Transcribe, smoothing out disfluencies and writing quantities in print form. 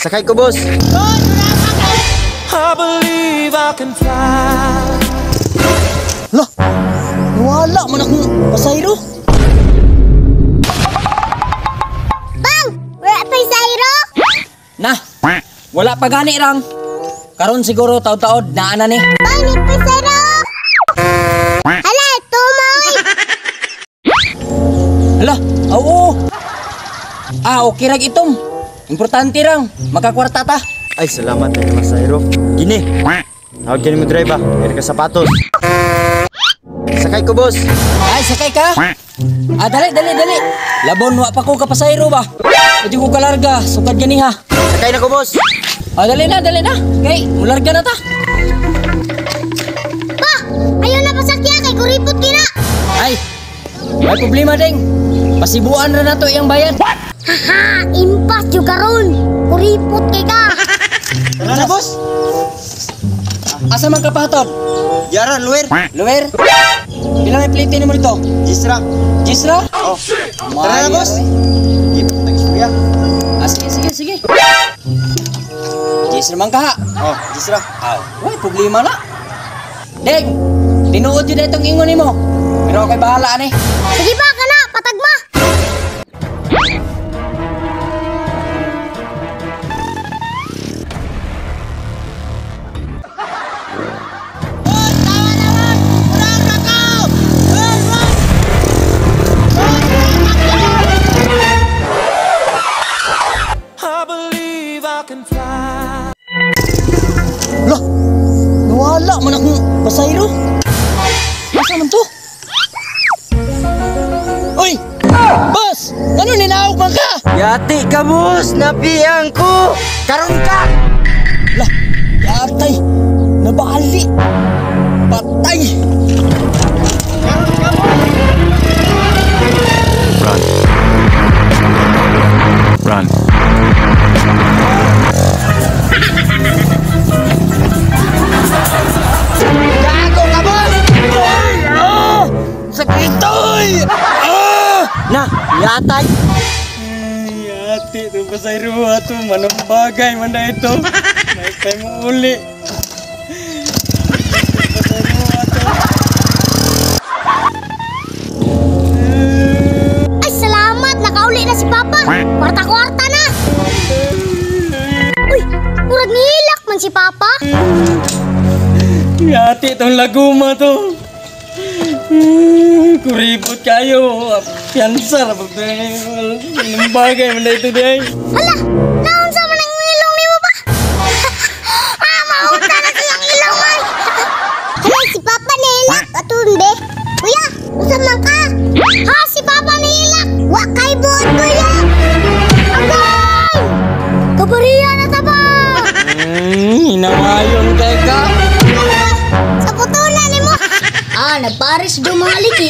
Sakay ko, boss. I believe I can fly. Lah, nawala man akong pasayro. Bang! Wala pa sayro? Nah, wala pa gani rang. Karon siguro taod-taod naa na ni. Bang, ni pa sayro? Hala, tumoy! Hala, oo. Okay rag itom. Importante rang, makakwarta ta. Ay, salamat na Mas Zairo. Gini. Tawag ka mo drive ah. Meron ka sapatos. Sakay ko, boss. Ay, sakay ka. Dali. Labon, wa pa ko kapasayro ba? Pwede ko kalarga, sukad gani ha. Sakay na ko, boss. Dali na. Okay, mularga na ta. Pa! Ayaw na pasakya kay kuripot kina! Ay, may problema ding. Pasibuan na to iyang bayan. Haha! Impas yung karon! Kuripot kay ka! Tara na, boss. Asa man kapatod? Yaran, luwer. Luwer? Pila may plate mo dito? Jisra. Gisra? Oh. Tara na, boss. Gipot na istorya. Sige. Gisra man ka ha? Oh, Jisra. Uy, problema na. Deng, tinuod yun na itong ingon ni mo. Pero ako'y bahala ani. Sige pa ka na! Patagma! I believe I can fly. Lah, nawala man akong pasayro. Asa man to? Uy! Boss! Ano ninawag man ka? Yati ka, boss. Napiyang ko. Karon ka. Lah, yatay! Nabali! Patay! Run. Gago ka, boss! Sakitoy! Na, yatay. Yati, ito pasayro ato. Manong bagay man na ito. May tayo mo uli. Ay, salamat! Nakauli na si Papa! Kwarta-kwarta na! Uy! Murag nilak man si Papa! Yati, itong laguma to. Kuripot kayo. Piyansa. Manong bagay man na ito di ay. Hala! Naunsa man ang ilong ni mo pa? Maunta na siyang ilong ay! Hala, si Papa nilak! Atunde! Kuya! Usap man ka! Ha! Si Papa nilak! Wa kay buot, kuya! Agay! Kabariya na taba! Hinawayon kay ka. Sa putulan ni mo! Nagpares do mga liki!